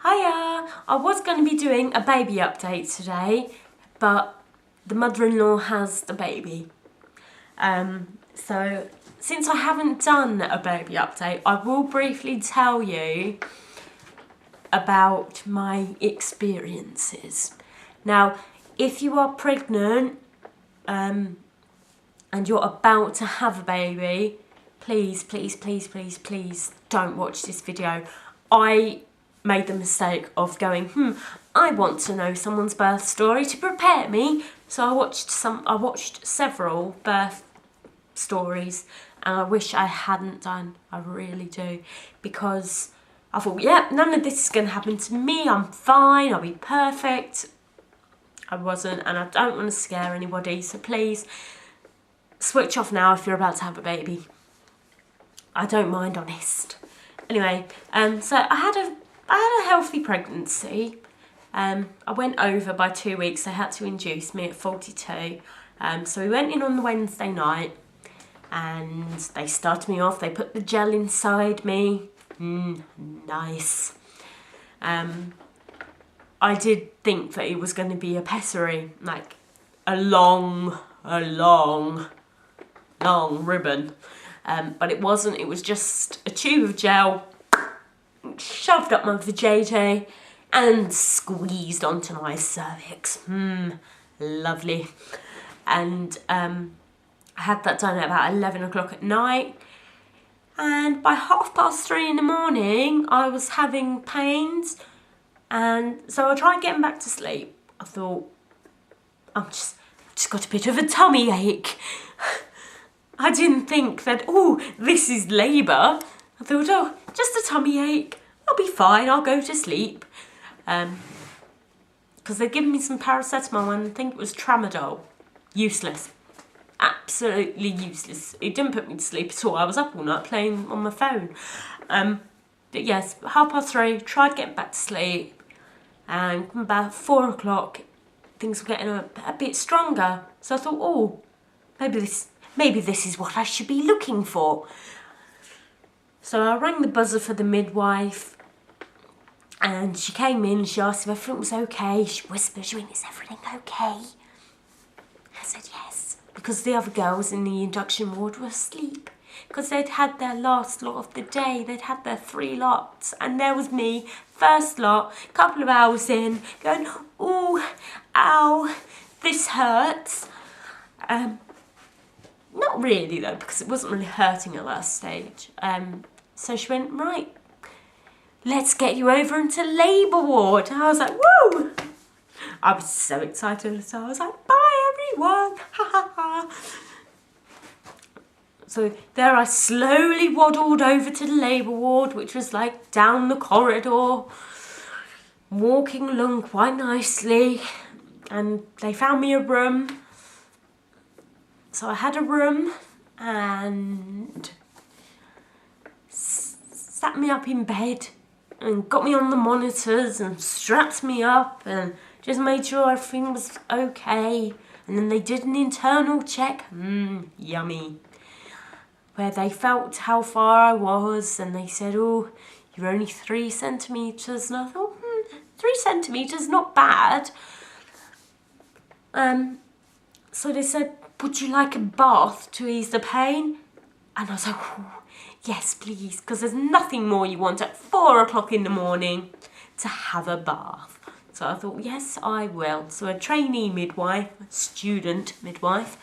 Hiya! I was going to be doing a baby update today, but the mother-in-law has the baby. So since I haven't done a baby update, I will briefly tell you about my experiences. Now, if you are pregnant and you're about to have a baby, please don't watch this video. I made the mistake of going, I want to know someone's birth story to prepare me. So I watched several birth stories, and I wish I hadn't done. I really do, because I thought, none of this is going to happen to me. I'm fine. I'll be perfect. I wasn't, and I don't want to scare anybody. So please switch off now if you're about to have a baby. I don't mind, honest. Anyway, so I had a healthy pregnancy. I went over by 2 weeks. They had to induce me at 42. So we went in on the Wednesday night, and they started me off. They put the gel inside me. Nice. I did think that it was going to be a pessary, like a long ribbon. But it wasn't. It was just a tube of gel shoved up my vajayjay and squeezed onto my cervix. Lovely. And I had that done at about 11 o'clock at night. And by 3:30 in the morning, I was having pains. And so I tried getting back to sleep. I thought, I've just got a bit of a tummy ache. I didn't think that, this is labour. I thought, just a tummy ache. I'll be fine, I'll go to sleep. Because they'd given me some paracetamol, and I think it was tramadol. Useless. Absolutely useless. It didn't put me to sleep at all. I was up all night playing on my phone. But yes, 3:30, tried getting back to sleep. And about 4 o'clock, things were getting a bit stronger. So I thought, maybe this is what I should be looking for. So I rang the buzzer for the midwife, and she came in and she asked if everything was okay. She whispered, she went, "Is everything okay?" I said yes, because the other girls in the induction ward were asleep, because they'd had their last lot of the day. They'd had their 3 lots, and there was me, first lot, couple of hours in, going, "Ooh, ow, this hurts." Not really though, because it wasn't really hurting at that stage. So she went, "Right, let's get you over into labour ward." And I was like, woo! I was so excited. So I was like, "Bye everyone, ha ha ha." So there I slowly waddled over to the labour ward, which was like down the corridor, walking along quite nicely. And they found me a room. So I had a room, and sat me up in bed and got me on the monitors and strapped me up and just made sure everything was okay. And then they did an internal check, yummy, where they felt how far I was, and they said, "Oh, you're only 3 centimetres." And I thought, 3 centimetres, not bad. So they said, "Would you like a bath to ease the pain?" And I was like, yes, please, because there's nothing more you want at 4 o'clock in the morning to have a bath. So I thought, yes, I will. So a trainee midwife, a student midwife,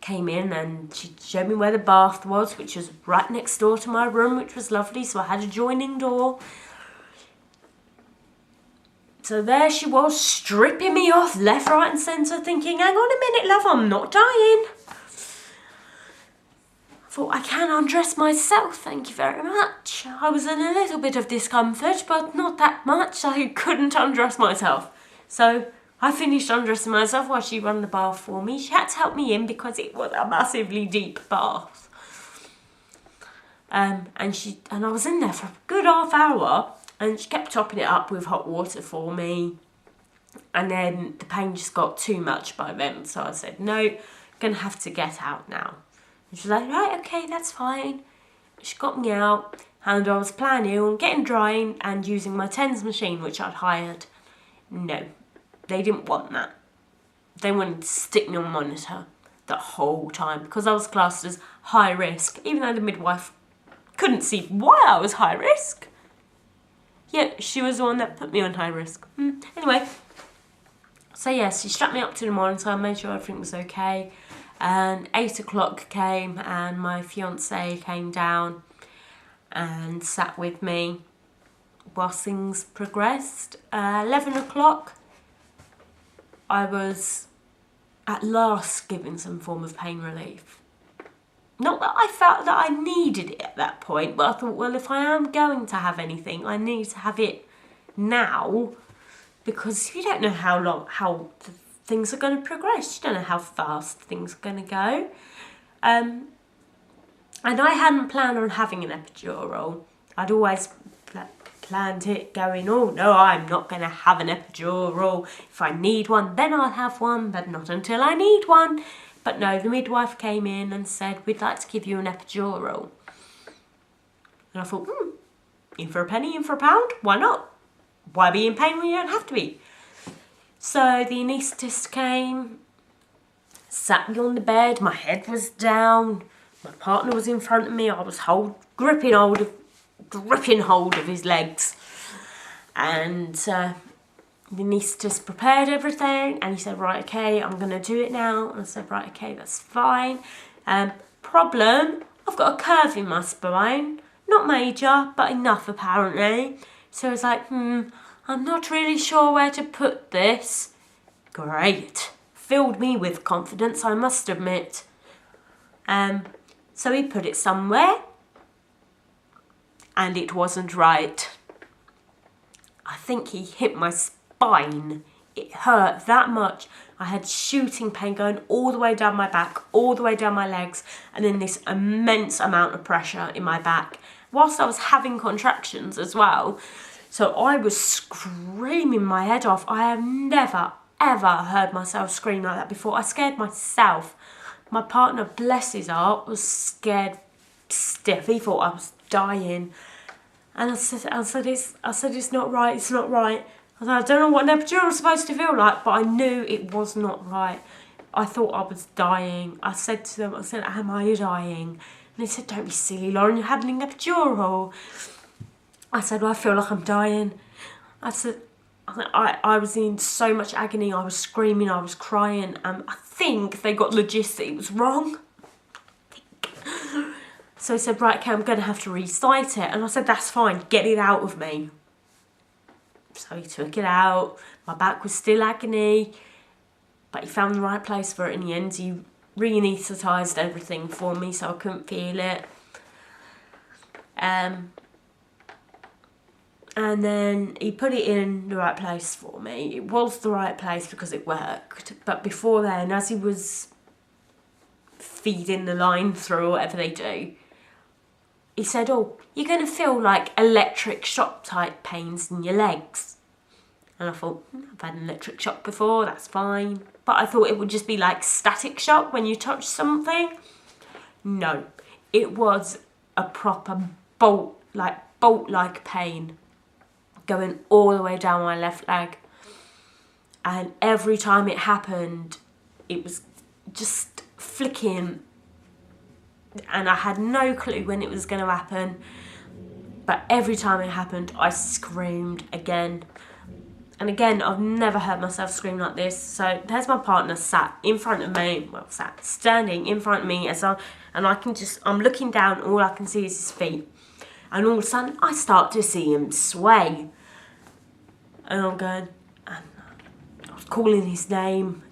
came in, and she showed me where the bath was, which was right next door to my room, which was lovely. So I had a joining door. So there she was, stripping me off left, right and centre, thinking, hang on a minute, love, I'm not dying. I thought, I can undress myself, thank you very much. I was in a little bit of discomfort, but not that much. I couldn't undress myself. So I finished undressing myself while she ran the bath for me. She had to help me in because it was a massively deep bath. And I was in there for a good half hour. And she kept topping it up with hot water for me. And then the pain just got too much by then. So I said, no, I'm going to have to get out now. And she was like, right, okay, that's fine. She got me out. and I was planning on getting drying and using my TENS machine, which I'd hired. No, they didn't want that. They wanted to stick me on monitor the whole time because I was classed as high risk, even though the midwife couldn't see why I was high risk. Yet she was the one that put me on high risk. Anyway, so yes, she strapped me up to the monitor, made sure everything was okay. And 8 o'clock came and my fiance came down and sat with me whilst things progressed. 11 o'clock, I was at last given some form of pain relief. Not that I felt that I needed it at that point, but I thought, well, if I am going to have anything, I need to have it now, because you don't know how things are going to progress. You don't know how fast things are going to go. And I hadn't planned on having an epidural. I'd always planned it going, oh no, I'm not going to have an epidural. If I need one, then I'll have one, but not until I need one. But no, the midwife came in and said, we'd like to give you an epidural. And I thought, in for a penny, in for a pound, why not? Why be in pain when you don't have to be? So the anaesthetist came, sat me on the bed, my head was down, my partner was in front of me, I was gripping hold of his legs. And the anaesthetist prepared everything and he said, right, okay, I'm going to do it now. And I said, right, okay, that's fine. Problem, I've got a curve in my spine. Not major, but enough apparently. So I was like, I'm not really sure where to put this. Great. Filled me with confidence, I must admit. So he put it somewhere. And it wasn't right. I think he hit my spine. It hurt that much. I had shooting pain going all the way down my back, all the way down my legs, and then this immense amount of pressure in my back, whilst I was having contractions as well. So I was screaming my head off. I have never, ever heard myself scream like that before. I scared myself. My partner, bless his heart, was scared stiff. He thought I was dying. And I said, it's not right, it's not right. I said, I don't know what an epidural is supposed to feel like, but I knew it was not right. I thought I was dying. I said to them, am I dying? And they said, don't be silly, Lauren, you're having an epidural. I said, well, I feel like I'm dying. I said, I was in so much agony, I was screaming, I was crying, and I think they got the gist that it was wrong. So he said, right, okay, I'm going to have to recite it. And I said, that's fine, get it out of me. So he took it out. My back was still agony, but he found the right place for it in the end. He re-anaesthetised everything for me so I couldn't feel it. And then he put it in the right place for me. It was the right place because it worked. But before then, as he was feeding the line through, whatever they do, he said, oh, you're going to feel like electric shock type pains in your legs. And I thought, I've had an electric shock before, that's fine. But I thought it would just be like static shock when you touch something. No, it was a proper bolt-like pain going all the way down my left leg. And every time it happened, it was just flicking. And I had no clue when it was going to happen. But every time it happened, I screamed again. And again, I've never heard myself scream like this. So there's my partner sat in front of me. Well, standing in front of me. I'm looking down, all I can see is his feet. And all of a sudden, I start to see him sway. And I'm going, and I was calling his name.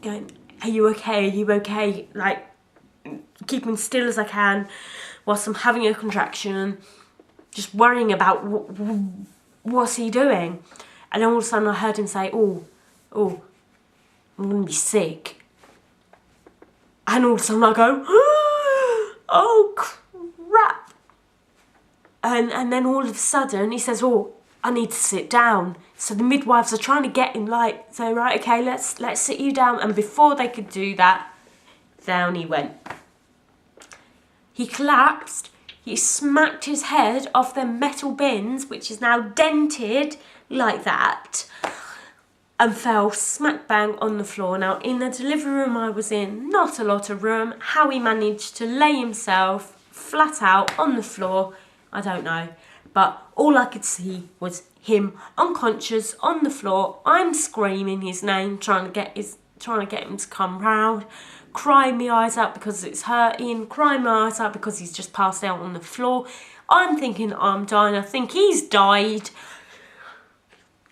Going, are you okay? Are you okay? Like, keeping still as I can whilst I'm having a contraction, just worrying about what's he doing. And then all of a sudden I heard him say, oh, I'm going to be sick. And all of a sudden I go, oh crap. And then all of a sudden he says, oh, I need to sit down. So the midwives are trying to get him, like, say, right, okay, let's sit you down. And before they could do that, down he went. He collapsed, He smacked his head off the metal bins, which is now dented like that, and fell smack bang on the floor. Now, in the delivery room I was in, not a lot of room. How he managed to lay himself flat out on the floor, I don't know. But all I could see was him unconscious on the floor. I'm screaming his name, trying to get him to come round, crying my eyes out because it's hurting, crying my eyes out because he's just passed out on the floor. I'm thinking I'm dying. I think he's died.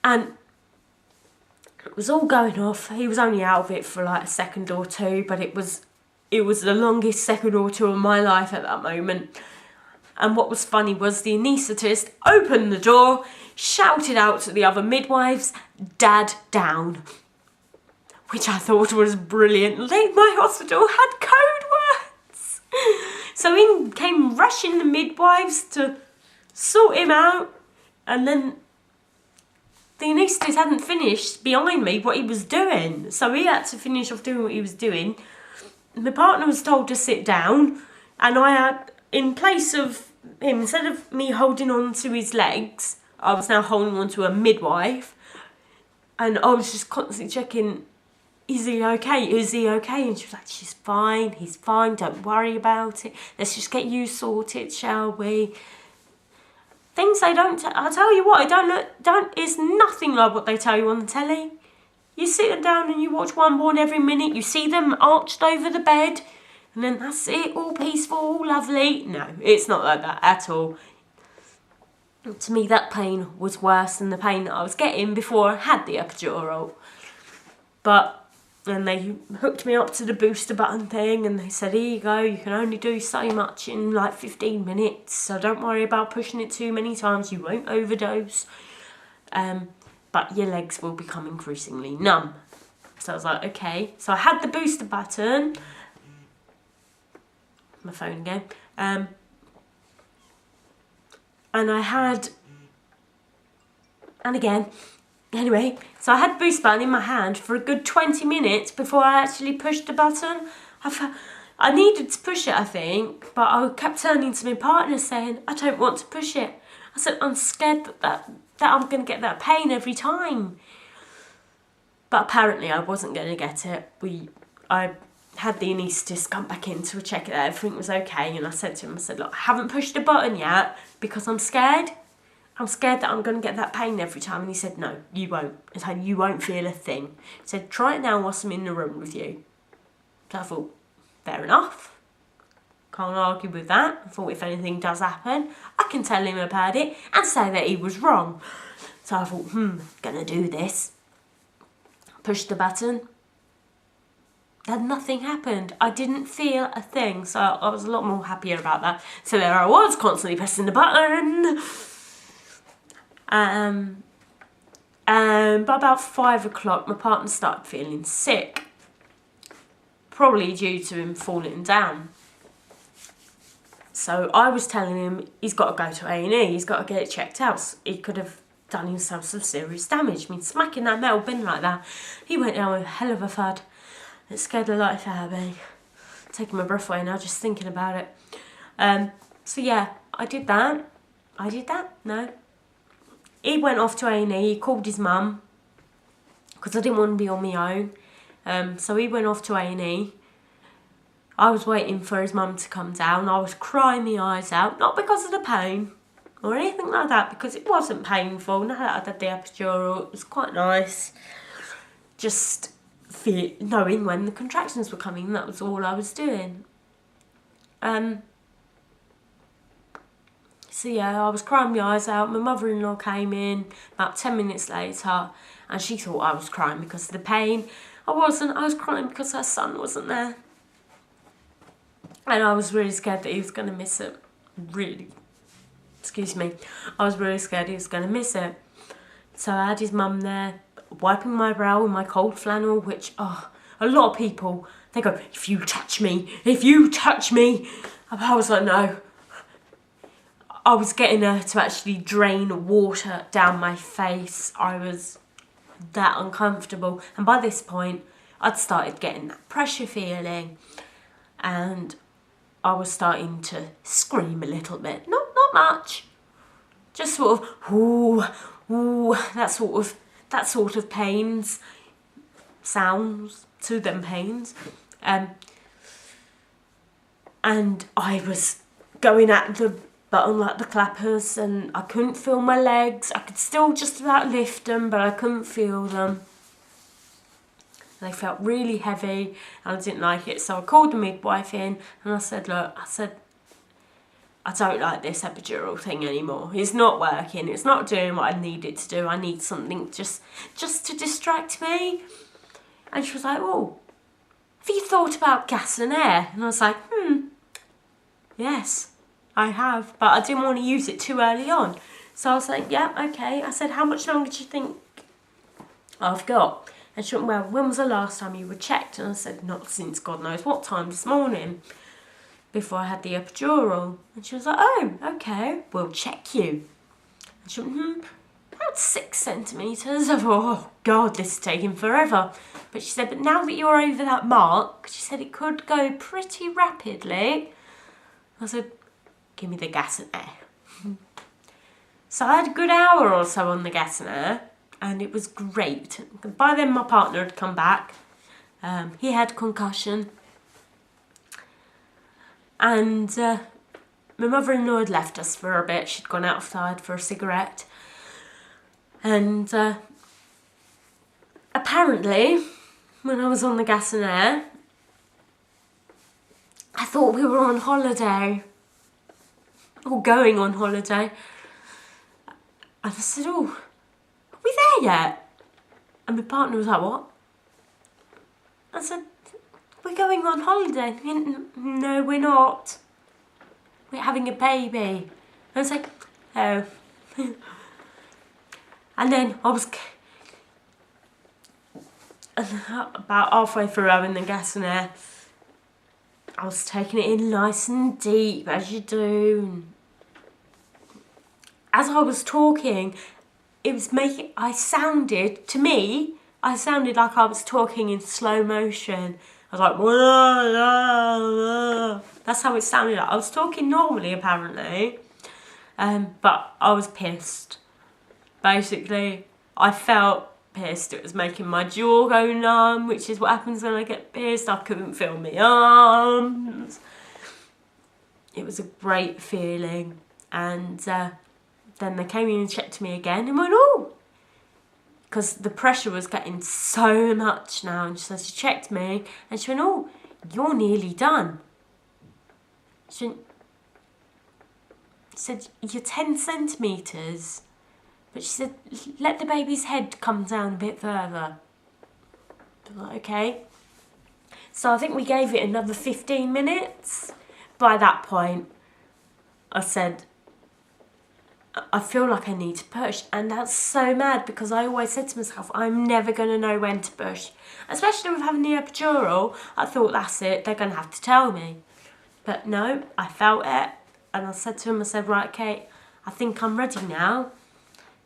And it was all going off. He was only out of it for like a second or two, but it was the longest second or two of my life at that moment. And what was funny was the anaesthetist opened the door, shouted out to the other midwives, "Dad down," which I thought was brilliant. My hospital had code words. So in came rushing the midwives to sort him out, and then the anaesthetist hadn't finished behind me what he was doing, so he had to finish off doing what he was doing. My partner was told to sit down, and I had, in place of him, instead of me holding on to his legs, I was now holding on to a midwife, and I was just constantly checking, is he okay? Is he okay? And she was like, she's fine, he's fine, don't worry about it. Let's just get you sorted, shall we? Things they don't, I'll tell you what, it's nothing like what they tell you on the telly. You sit them down and you watch One Born every minute, you see them arched over the bed, and then that's it, all peaceful, all lovely. No, it's not like that at all. To me, that pain was worse than the pain that I was getting before I had the epidural. But then they hooked me up to the booster button thing, and they said, here you go, you can only do so much in like 15 minutes, so don't worry about pushing it too many times, you won't overdose. But your legs will become increasingly numb. So I was like, okay. So I had the booster button. My phone again. And I had... And again. Anyway, so I had the booster button in my hand for a good 20 minutes before I actually pushed the button. I needed to push it, I think, but I kept turning to my partner saying, I don't want to push it. I said, I'm scared that I'm going to get that pain every time. But apparently I wasn't going to get it. I had the anaesthetist come back in to check that everything was okay, and I said to him, look, I haven't pushed the button yet because I'm scared. I'm scared that I'm going to get that pain every time. And he said, no, you won't. He said, you won't feel a thing. He said, try it now whilst I'm in the room with you. So I thought, fair enough. Can't argue with that. I thought if anything does happen, I can tell him about it and say that he was wrong. So I thought, gonna do this. Pushed the button. And nothing happened. I didn't feel a thing. So I was a lot more happier about that. So there I was, constantly pressing the button. By about 5 o'clock, my partner started feeling sick. Probably due to him falling down. So I was telling him he's got to go to A&E, he's got to get it checked out. He could have done himself some serious damage. I mean, smacking that metal bin like that, he went down with a hell of a thud. It scared the life out of me. Taking my breath away now just thinking about it. So yeah, I did that. No. He went off to A&E, he called his mum, because I didn't want to be on my own. So he went off to A&E. I was waiting for his mum to come down. I was crying my eyes out, not because of the pain or anything like that, because it wasn't painful. Now that I did the epidural, it was quite nice. Just knowing when the contractions were coming, that was all I was doing. So yeah, I was crying my eyes out. My mother-in-law came in about 10 minutes later, and she thought I was crying because of the pain. I wasn't. I was crying because her son wasn't there. And I was really scared that he was going to miss it. I was really scared he was going to miss it. So I had his mum there, wiping my brow with my cold flannel, which, a lot of people, they go, if you touch me. I was like, no. I was getting her to actually drain water down my face. I was that uncomfortable. And by this point, I'd started getting that pressure feeling. And I was starting to scream a little bit. Not much. Just sort of, ooh, that sort of pains, sounds to them pains. And I was going at the button like the clappers, and I couldn't feel my legs. I could still just about lift them, but I couldn't feel them. They felt really heavy, and I didn't like it. So I called the midwife in, and I said, look, I don't like this epidural thing anymore. It's not working. It's not doing what I need it to do. I need something just to distract me. And she was like, oh, have you thought about gas and air? And I was like, yes, I have. But I didn't want to use it too early on. So I was like, yeah, okay. I said, how much longer do you think I've got? And she went, well, when was the last time you were checked? And I said, not since God knows what time this morning, before I had the epidural. And she was like, oh, okay, we'll check you. And she went, about 6 centimetres. I thought, oh God, this is taking forever. But she said, but now that you're over that mark, she said it could go pretty rapidly. I said, give me the gas and air. So I had a good hour or so on the gas and air, and it was great. By then my partner had come back. He had concussion. And my mother-in-law had left us for a bit. She'd gone outside for a cigarette. And apparently, when I was on the gas and air, I thought we were on holiday. Or going on holiday. And I said, oh, are we there yet? And my partner was like, what? I said, we're going on holiday. No, we're not. We're having a baby. And I was like, oh. And then I was about halfway through having the gas and air. I was taking it in nice and deep, as you do. As I was talking, it was making, I sounded like I was talking in slow motion. I was like, whoa. That's how it sounded like. I was talking normally, apparently, but I was pissed. Basically, I felt pissed. It was making my jaw go numb, which is what happens when I get pissed. I couldn't feel my arms. It was a great feeling. And then they came in and checked me again and went, oh, because the pressure was getting so much now. And so she checked me and she went, oh, you're nearly done. She said, you're 10 centimetres. But she said, let the baby's head come down a bit further. I was like, okay. So I think we gave it another 15 minutes. By that point, I said, I feel like I need to push. And that's so mad because I always said to myself, I'm never going to know when to push. Especially with having the epidural, I thought, that's it, they're going to have to tell me. But no, I felt it. And I said to him, I said, right, Kate, I think I'm ready now.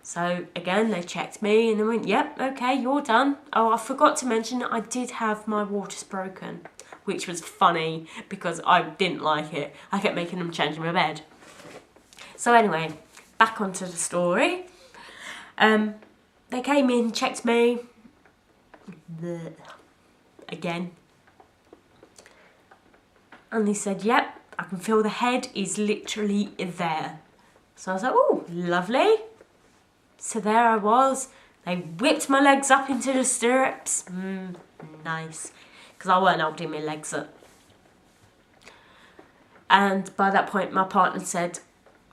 So again, they checked me and they went, yep, okay, you're done. Oh, I forgot to mention that I did have my waters broken, which was funny because I didn't like it. I kept making them change my bed. So anyway, back onto the story. They came in, checked me. Again. And they said, yep, I can feel the head is literally there. So I was like, oh, lovely. So there I was. They whipped my legs up into the stirrups. Nice. Because I weren't holding my legs up. And by that point, my partner said,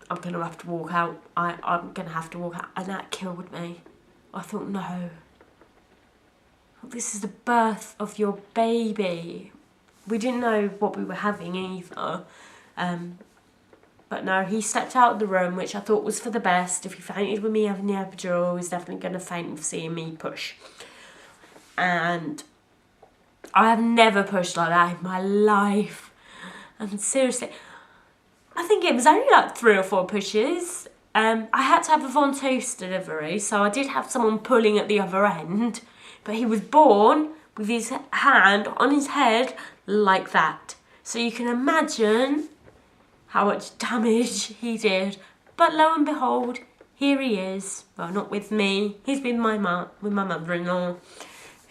I'm going to have to walk out. I'm going to have to walk out. And that killed me. I thought, no. This is the birth of your baby. We didn't know what we were having either. But no, he stepped out of the room, which I thought was for the best. If he fainted with me having the epidural, he's definitely going to faint with seeing me push. And I have never pushed like that in my life. And seriously, I think it was only like 3 or 4 pushes. I had to have a ventouse delivery, so I did have someone pulling at the other end. But he was born with his hand on his head like that. So you can imagine how much damage he did. But lo and behold, here he is. Well, not with me. He's with my mother-in-law,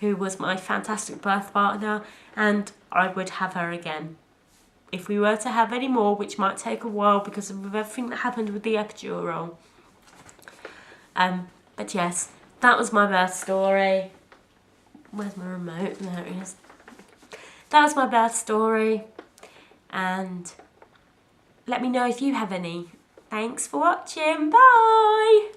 who was my fantastic birth partner, and I would have her again. If we were to have any more, which might take a while because of everything that happened with the epidural. But yes, that was my birth story. Where's my remote? There it is. That was my birth story. And let me know if you have any. Thanks for watching. Bye!